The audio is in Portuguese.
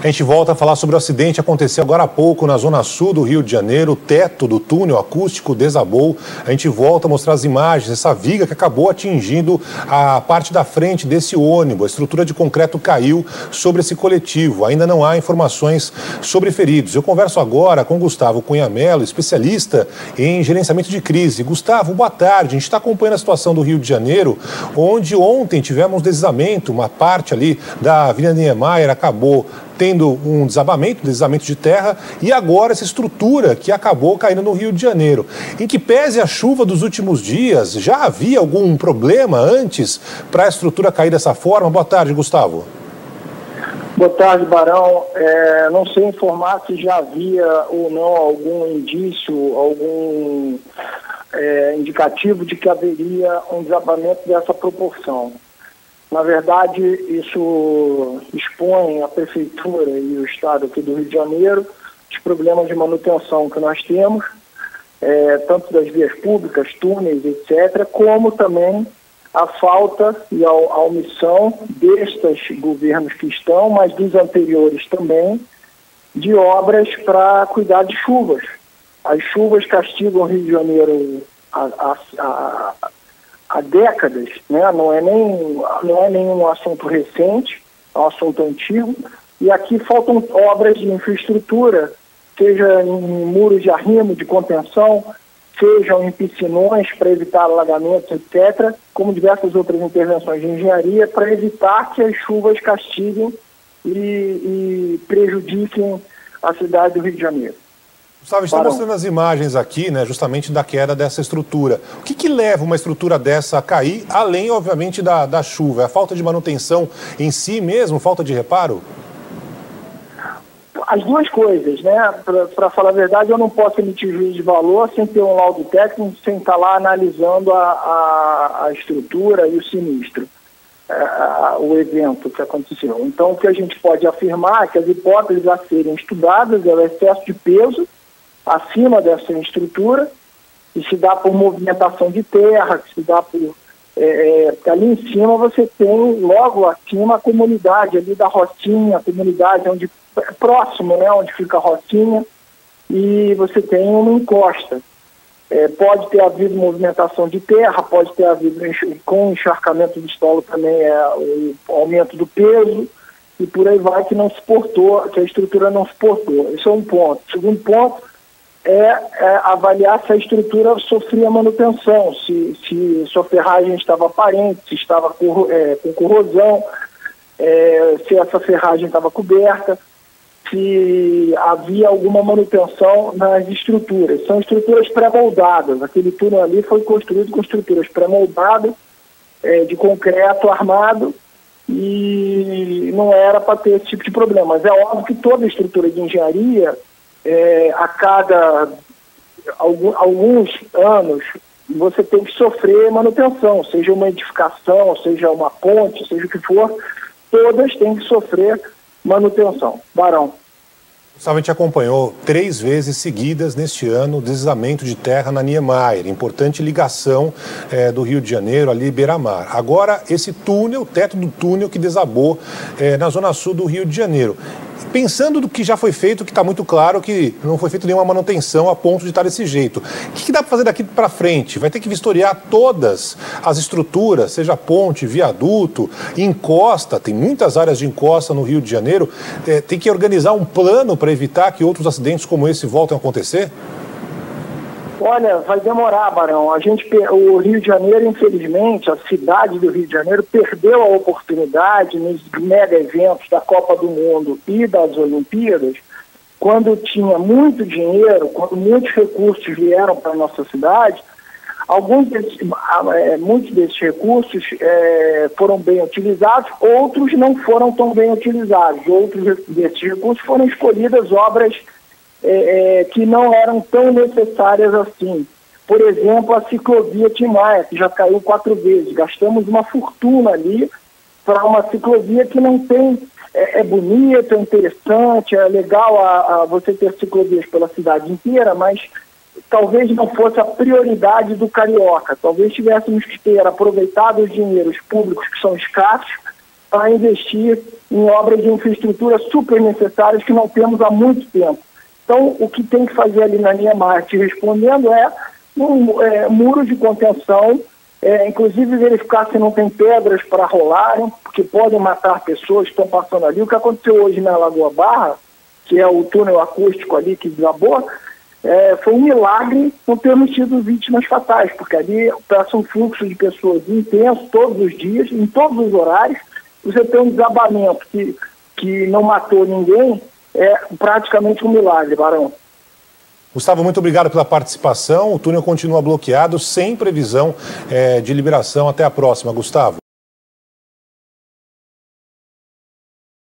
A gente volta a falar sobre o acidente que aconteceu agora há pouco na zona sul do Rio de Janeiro. O teto do túnel acústico desabou. A gente volta a mostrar as imagens, essa viga que acabou atingindo a parte da frente desse ônibus. A estrutura de concreto caiu sobre esse coletivo. Ainda não há informações sobre feridos. Eu converso agora com Gustavo Cunha Mello, especialista em gerenciamento de crise. Gustavo, boa tarde. A gente está acompanhando a situação do Rio de Janeiro, onde ontem tivemos deslizamento, uma parte ali da Avenida Niemeyer acabou tendo um deslizamento de terra, e agora essa estrutura que acabou caindo no Rio de Janeiro. Em que pese a chuva dos últimos dias, já havia algum problema antes para a estrutura cair dessa forma? Boa tarde, Gustavo. Boa tarde, Barão. Não sei informar se já havia ou não algum indício, algum indicativo de que haveria um desabamento dessa proporção. Na verdade, isso expõe a Prefeitura e o Estado aqui do Rio de Janeiro os problemas de manutenção que nós temos, tanto das vias públicas, túneis, etc., como também a falta e a omissão destes governos que estão, mas dos anteriores também, de obras para cuidar de chuvas. As chuvas castigam o Rio de Janeiro há décadas, né? Não é nenhum assunto recente, é um assunto antigo, e aqui faltam obras de infraestrutura, seja em muros de arrimo, de contenção, sejam em piscinões para evitar alagamentos, etc., como diversas outras intervenções de engenharia para evitar que as chuvas castiguem e prejudiquem a cidade do Rio de Janeiro. Gustavo, está mostrando as imagens aqui, né, justamente da queda dessa estrutura. O que leva uma estrutura dessa a cair, além, obviamente, da chuva? É a falta de manutenção em si mesmo, falta de reparo? As duas coisas, né? Para falar a verdade, eu não posso emitir juízo de valor sem ter um laudo técnico, sem estar lá analisando a estrutura e o sinistro, o evento que aconteceu. Então, o que a gente pode afirmar é que as hipóteses a serem estudadas é o excesso de peso acima dessa estrutura, que se dá por movimentação de terra, que se dá por... ali em cima você tem, logo acima, a comunidade ali da Rocinha, a comunidade onde, próximo, né, onde fica a Rocinha, e você tem uma encosta. Pode ter havido movimentação de terra, pode ter havido, com encharcamento de solo também, o aumento do peso, e por aí vai, que não suportou, que a estrutura não suportou. Isso é um ponto. O segundo ponto é avaliar se a estrutura sofria manutenção, se sua ferragem estava aparente, se estava com corrosão, se essa ferragem estava coberta, se havia alguma manutenção nas estruturas. São estruturas pré-moldadas. Aquele túnel ali foi construído com estruturas pré-moldadas, de concreto armado, e não era para ter esse tipo de problema. Mas é óbvio que toda estrutura de engenharia, a cada alguns anos, você tem que sofrer manutenção, seja uma edificação, seja uma ponte, seja o que for, todas têm que sofrer manutenção. Barão. A gente acompanhou 3 vezes seguidas neste ano o deslizamento de terra na Niemeyer, importante ligação do Rio de Janeiro ali beira-mar. Agora esse túnel, o teto do túnel que desabou na zona sul do Rio de Janeiro. Pensando do que já foi feito, que está muito claro que não foi feita nenhuma manutenção a ponto de estar desse jeito. O que dá para fazer daqui para frente? Vai ter que vistoriar todas as estruturas, seja ponte, viaduto, encosta, tem muitas áreas de encosta no Rio de Janeiro. Tem que organizar um plano para evitar que outros acidentes como esse voltem a acontecer? Olha, vai demorar, Barão. O Rio de Janeiro, infelizmente, a cidade do Rio de Janeiro perdeu a oportunidade nos mega eventos da Copa do Mundo e das Olimpíadas, quando tinha muito dinheiro, quando muitos recursos vieram para a nossa cidade. Muitos desses recursos foram bem utilizados, outros não foram tão bem utilizados. Outros desses recursos foram escolhidas obras que não eram tão necessárias assim. Por exemplo, a ciclovia Tim Maia, que já caiu 4 vezes. Gastamos uma fortuna ali para uma ciclovia que não tem... É bonita, é interessante, é legal você ter ciclovias pela cidade inteira, mas talvez não fosse a prioridade do carioca. Talvez tivéssemos que ter aproveitado os dinheiros públicos que são escassos para investir em obras de infraestrutura super necessárias que não temos há muito tempo. Então, o que tem que fazer ali na linha Marte, respondendo, muro de contenção, inclusive verificar se não tem pedras para rolarem, porque podem matar pessoas que estão passando ali. O que aconteceu hoje na Lagoa Barra, que é o túnel acústico ali que desabou, foi um milagre não termos tido vítimas fatais, porque ali passa um fluxo de pessoas intenso todos os dias, em todos os horários. Você tem um desabamento que não matou ninguém, é praticamente um milagre, Barão. Gustavo, muito obrigado pela participação. O túnel continua bloqueado, sem previsão de liberação. Até a próxima, Gustavo.